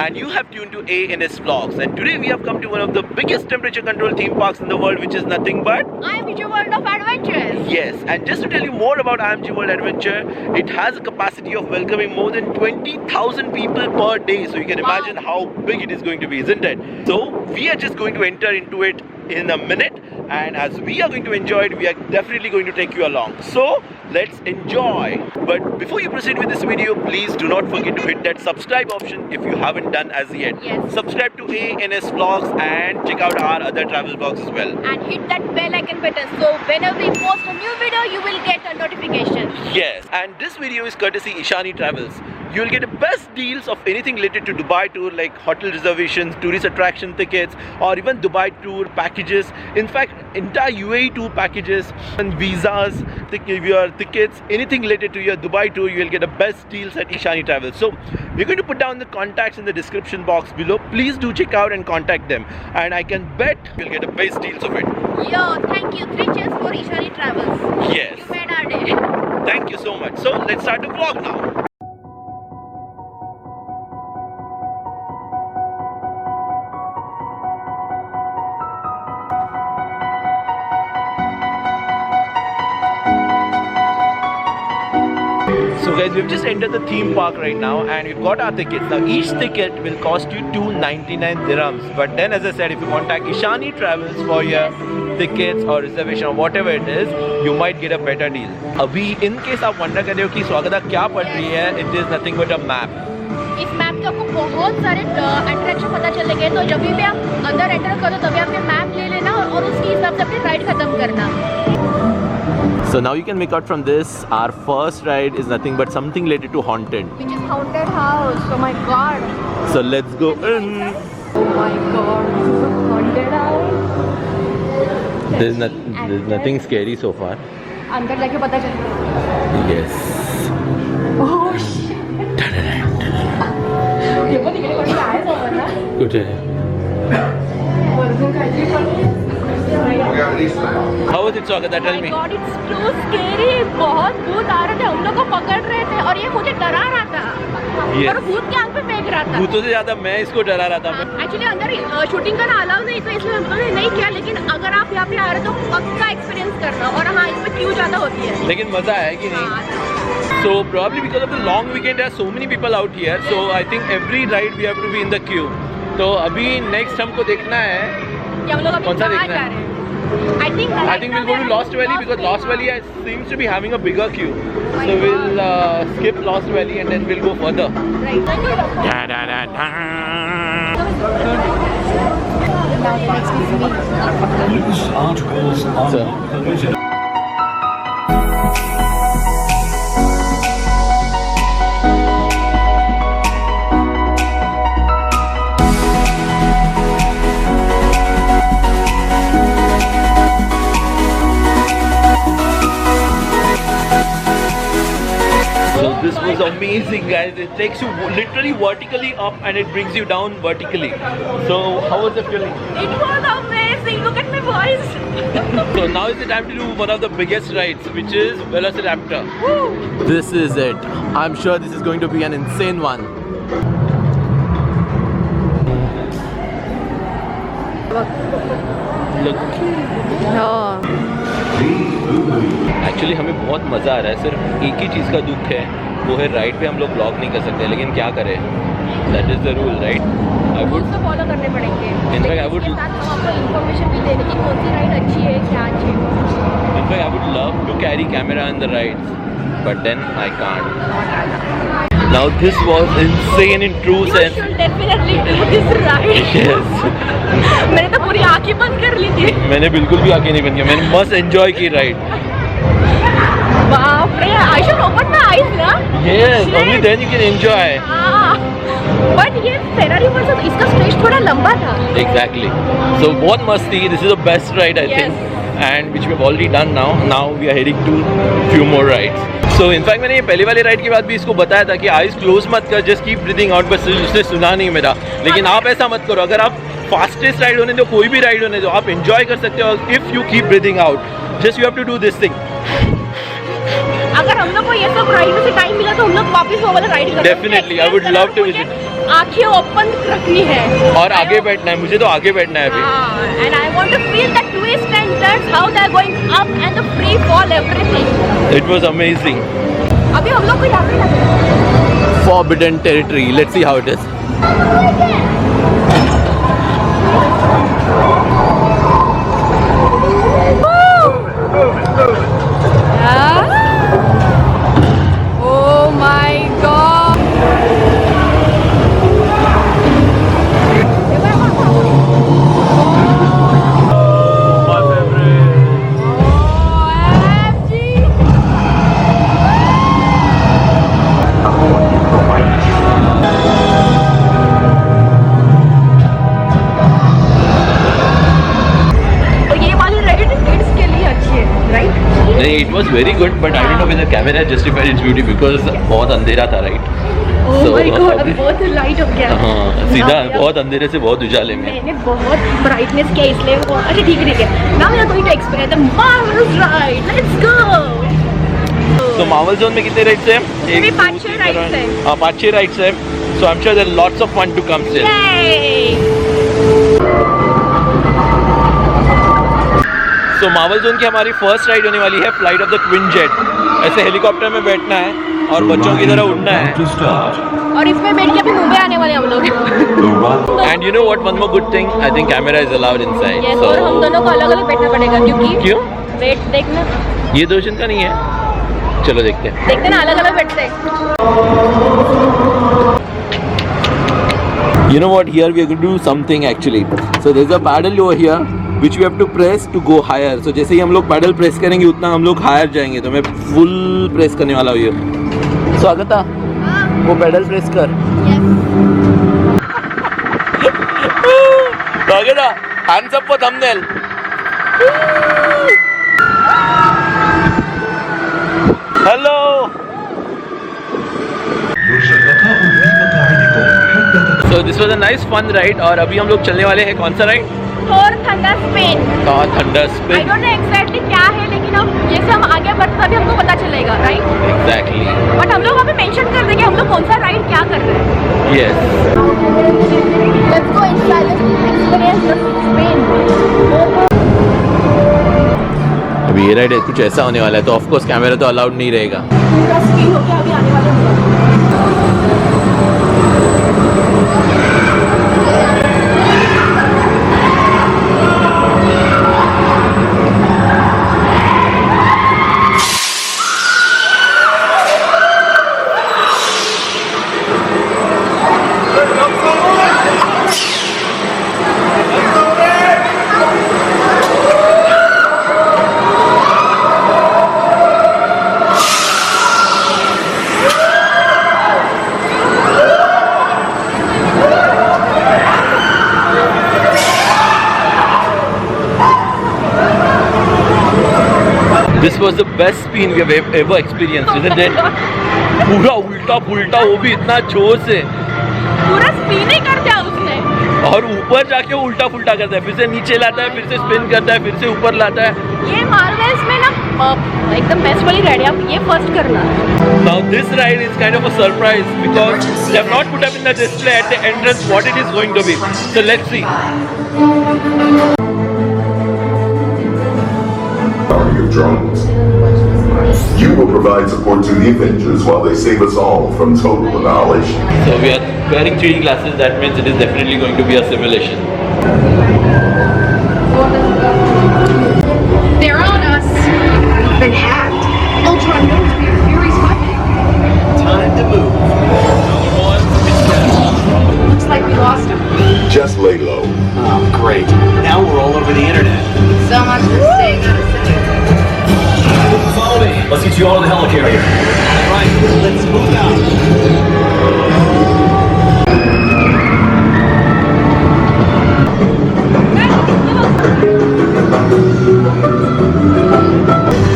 and you have tuned to ANS Vlogs, and today we have come to one of the biggest temperature control theme parks in the world, which is nothing but IMG World of Adventure. Yes, and just to tell you more about IMG World Adventure, it has a capacity of welcoming more than 20,000 people per day, so you can imagine how big it is going to be, isn't it? So we are just going to enter into it in a minute, and as we are going to enjoy it, we are definitely going to take you along. So let's enjoy. But before you proceed with this video, please do not forget to hit that subscribe option if you haven't done as yet. Yes. Subscribe to ANS Vlogs and check out our other travel vlogs as well. And hit that bell icon button so whenever we post a new video, you will get a notification. Yes, and this video is courtesy Ishani Travels. You will get the best deals of anything related to Dubai tour, like hotel reservations, tourist attraction tickets, or even Dubai tour packages. In fact, entire UAE tour packages and visas, your tickets, anything related to your Dubai tour, you will get the best deals at Ishani Travels. So we're going to put down the contacts in the description box below. Please do check out and contact them, and I can bet you'll get the best deals of it. Yo, thank you. 3 cheers for Ishani Travels. Yes. You made our day. Thank you so much. So let's start the vlog now. So guys, we've just entered the theme park right now, and we've got our tickets. Now each ticket will cost you 299 dirhams. But then, as I said, if you contact Ishani Travels for your tickets or reservation or whatever it is, you might get a better deal. अभी in case आप wonder कर रहे हो कि स्वागता क्या पड़ रही है, it is nothing but a map. इस मैप के आपको बहुत सारे अट्रैक्शन पता चलेंगे, तो जब भी आप अंदर एंटर करो तभी आपने मैप ले लेना और उसके हिसाब से अपनी राइड खत्म करना. So now you can make out from this, our first ride is nothing but something related to haunted. Which is haunted house. Oh my god. So let's go in. Oh my god. Haunted house. There's nothing scary so far. अंदर जाके पता चलेगा. Yes. Oh shit. ये पण इकडे कोणी आहे सोबत ना? कुठे? वरतून काहीतरी पण. How was it, Swagata? Tell me. Oh my god, it's too scary. बहुत भूत आ रहे थे, हम लोग को पकड़ रहे थे और ये मुझे डरा रहा था. Yes. और भूत के आंख पे फेंक रहा था. भूतों से ज्यादा मैं इसको डरा रहा था. एक्चुअली अंदर शूटिंग करना अलाउ नहीं था, इसलिए हम लोगों ने नहीं किया. लेकिन अगर आप यहाँ पे आ रहे हो तो पक्का एक्सपीरियंस करना. और हाँ, इसमें क्यू ज़्यादा होती है. लेकिन मजा है कि नहीं? So probably because of the long weekend, there are so many people out here. So I think every ride we have to be in the queue. तो अभी next हमको देखना है. कि हम लोग अभी कौन सा कहाँ देखना जा है? रहे हैं? I think we'll go to Lost Valley because Lost Valley seems to be having a bigger queue. So we'll skip Lost Valley and then we'll go further. Right. Da, da, da, da. Now next is me. Loose articles are So- not permitted. So this was amazing, guys. It takes you literally vertically up and it brings you down vertically. So how was the feeling? It was amazing. Look at my voice. So now is the time to do one of the biggest rides, which is Velociraptor. Woo. This is it. I'm sure this is going to be an insane one. Look. Actually हमें बहुत मज़ा आ रहा है. सिर्फ एक ही चीज़ का दुख है, वो है राइड पे हम लोग ब्लॉग नहीं कर सकते. लेकिन क्या करें, that is the rule, right? I would उसको फॉलो करने पड़ेंगे. fact, I would- इसके साथ हम आपको इन्फॉर्मेशन भी देंगे कि कौन सी राइड अच्छी है, क्या अच्छी है. In fact, I would love to carry camera in the rides, but then I can't. Now this was insane in true You sense. should definitely do this ride. Yes. मैंने तो पूरी आंखें बंद कर ली थी. मैंने बिल्कुल भी आके नहीं बंद किया. मैंने मस्त एंजॉय की राइड. बाप रे, I should open my eyes ना. Yes, Shit. only then you can enjoy. But ये फेरारी वर्जन इसका स्ट्रेच थोड़ा लंबा था. Exactly. So बहुत मस्त थी. This is the best ride I Yes. think, and which we have already done now. Now we are heading to few more rides. So in fact मैंने ये पहले वाले राइड के बाद भी इसको बताया था कि आइज क्लोज मत कर, जस्ट कीप ब्रीथिंग आउट. बस उसने सुना नहीं मेरा. लेकिन आप ऐसा मत करो. अगर आप फास्टेस्ट राइड होने दो, कोई भी राइड होने दो, आप एंजॉय कर सकते हो if you keep breathing out. Just you have to do this thing. अगर हम लोग को ये सब राइड में से टाइम मिला तो हम लोग वापस वो वाला राइड करेंगे। Definitely, I would love to visit. आंखें ओपन रखनी है और आगे बैठना है, मुझे तो आगे बैठना है अभी। And I want to feel the twist and turns, how they are going up and the free fall everything. It was amazing. अभी हम लोग को यहाँ पे लग रहा है Forbidden territory. Let's see how it is. Oh my god. My favorite. तो ये वाली राइड किड्स के लिए अच्छी है, राइट? नहीं, it was very good, but I don't know whether camera justified its beauty because बहुत अंधेरा था, right? Oh So, my god, अभी बहुत लाइट हो गया। हाँ, सीधा Now बहुत अंधेरे से बहुत उजाले में। मैंने बहुत ब्राइटनेस किया इसलिए वो अच्छा ठीक है। Now we are going to experience the marvelous ride. Let's go. तो मार्वल जोन में कितने राइड्स हैं? इसमें 5-6 rides हैं। हाँ, 5-6 राइड्स हैं। So I'm sure there are lots of fun to come still. Yay! So Marvel zone की हमारी फर्स्ट राइड होने वाली है flight of the twin jet. ऐसे हेलीकॉप्टर में बैठना है और बच्चों की तरह उड़ना है। और इसमें बैठ के अभी मुंबई आने वाले हम लोग। And you know what? One more good thing. I think camera is allowed inside. Yes, So और हम दोनों को अलग अलग बैठना पड़ेगा क्योंकि क्यों? वेट देखना, ये दोषन का नहीं है। चलो देखते हैं। देखते ना अलग अलग बैठते हैं। You know what? Here we are going to do something actually. So there's a paddle over here which we have to press to go higher. So जैसे ही हम लोग पैडल प्रेस करेंगे उतना हम लोग हायर जाएंगे। तो मैं फुल प्रेस करने वाला हूँ ये। स्वागता, वो पैडल प्रेस कर। स्वागता, hands up for thumbnail. Hello. So this was a nice fun ride और अभी हम लोग चलने वाले हैं कौन सा ride? Thor thunder spin. Thunder I spin. Don't know exactly क्या है लेकिन अब जैसे हम आगे बढ़ते तभी हमको पता चलेगा, राइट? Exactly. बट हम लोग वहाँ पे मेंशन कर देंगे हम लोग कौन सा राइड क्या कर रहे हैं। Yes. Let's go inside experience the spin. अभी ये राइड कुछ ऐसा होने वाला है तो ऑफ कोर्स कैमरा तो अलाउड नहीं रहेगा। पूरा स्पिन होके अभी आने वाले हैं। This was the best spin we have ever experienced, isn't it? पूरा उल्टा पुल्टा, वो भी इतना जोर से, पूरा स्पिन ही कर दिया उसने। और ऊपर जाके वो उल्टा पुल्टा करता है, फिर से नीचे लाता है, फिर से स्पिन करता है, फिर से ऊपर लाता है। ये मार्वल्स में ना एकदम बेस्ट वाली राइड है, आप ये फर्स्ट करना। Now this ride is kind of a surprise because they have not put up in the display at the entrance what it is going to be. So let's see. Your drones. You will provide support to the Avengers while they save us all from total annihilation. So we are wearing 3D glasses. That means it is definitely going to be a simulation. They're on us. Been hacked. Ultron knows we are Fury's weapon. Time to move. Looks like we lost him. Just lay low. Oh, great. Now we're all over the internet. So much for staying out of sight. Follow me. Let's get you all to the helicarrier. All right, let's move out.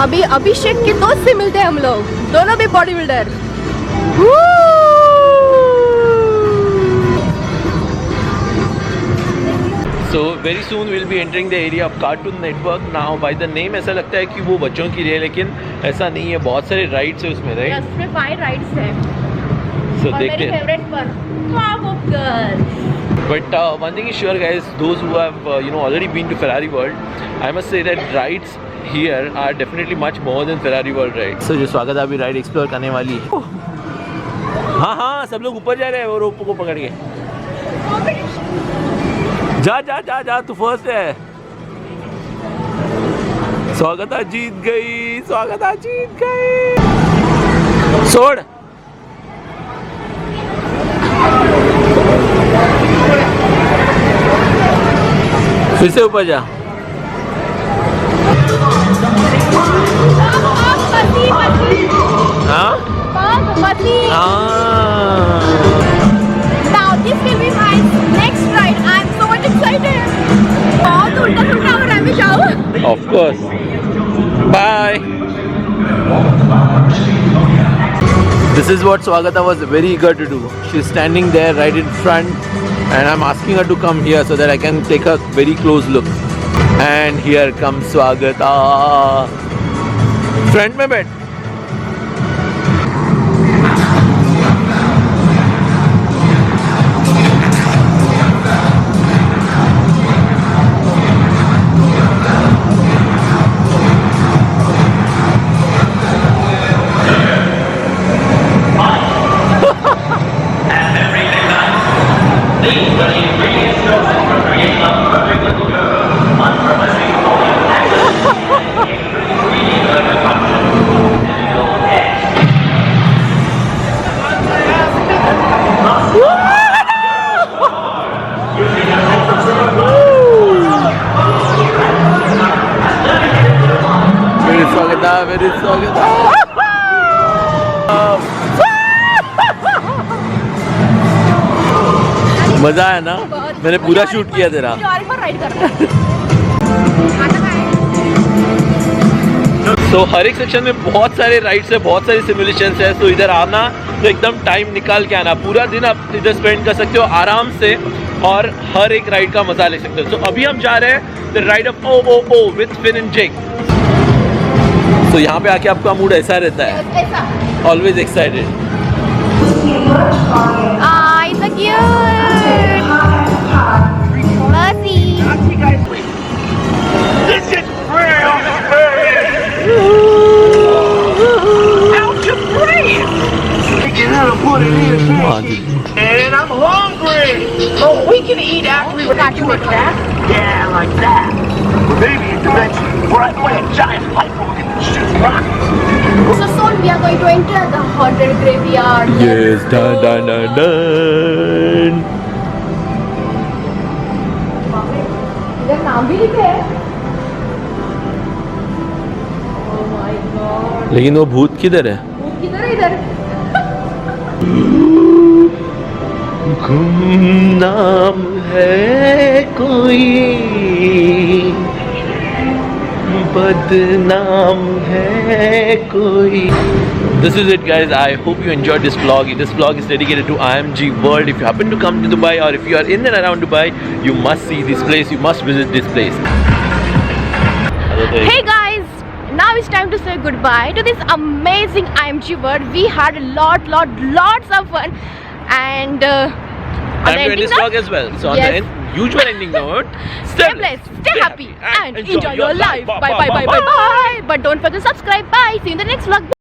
अभी अभिषेक के दोस्त से मिलते हैं हम लोग, दोनों भी body builder. So very soon we'll be entering the area of Cartoon Network. Now by the name ऐसा लगता है कि वो बच्चों के लिए है, लेकिन ऐसा नहीं है. बहुत सारे राइड्स है उसमें, राइट? Yes, उसमें 5 राइड्स हैं. So और देखते मेरी हैं. फेवरेट पर Powerpuff Girls. But one thing is sure, guys, those who have already been to Ferrari World, I must say that rides here are definitely much more than Ferrari World rides. So जो स्वागत अभी ride explore करने वाली है. हाँ हाँ, सब लोग ऊपर जा रहे हैं वो रोप को पकड़ के. जा जा जा जा, तू फर्स्ट है. स्वागता जीत गई, स्वागता जीत गई. छोड़. फिर से ऊपर जा. हाँ हाँ. Now this will be my next ride. I'm so much excited. बहुत उल्टा हो रहा है, मैं जाऊँ? Of course. Bye. This is what Swagata was very eager to do. She's standing there right in front, and I'm asking her to come here so that I can take a very close look. And here comes Swagata. Front में बैठ. Very Swagata. मजा आया ना? मैंने पूरा shoot किया तेरा. और एक बार राइड करना है. तो हर एक सेक्शन में बहुत सारे राइड्स है, बहुत सारे सिमुलेशंस है. तो इधर आना तो एकदम टाइम निकाल के आना. पूरा दिन आप इधर स्पेंड कर सकते हो आराम से और हर एक राइड का मजा ले सकते हो. तो अभी हम जा रहे हैं the ride of OOO with Finn and Jake. तो यहाँ पे आके आपका मूड ऐसा रहता है, ऐसा. Always excited. It's a cute. Mercy. This is real out your brain. Get out and put it in, and I'm hungry. Oh, we can eat after we got you like that. Yeah, like that. Maybe a dimension where I play a giant pipe organ and shoot rockets. So soon we are going to enter the haunted graveyard. Yes, dun dun dun dun. इधर नाम भी लिखे है. Oh my god. लेकिन वो भूत किधर है? भूत किधर है इधर? गुमनाम है कोई, बदनाम है कोई. This is it, guys. I hope you enjoyed this vlog. This vlog is dedicated to IMG World. If you happen to come to Dubai or if you are in and around Dubai, you must see this place. You must visit this place. Hey guys, now it's time to say goodbye to this amazing IMG World. We had lots of fun, and Time to end this vlog as well. So on Yes. the usual ending note, stay blessed, stay happy, and enjoy your life. Bye. But don't forget to subscribe. Bye. See you in the next vlog.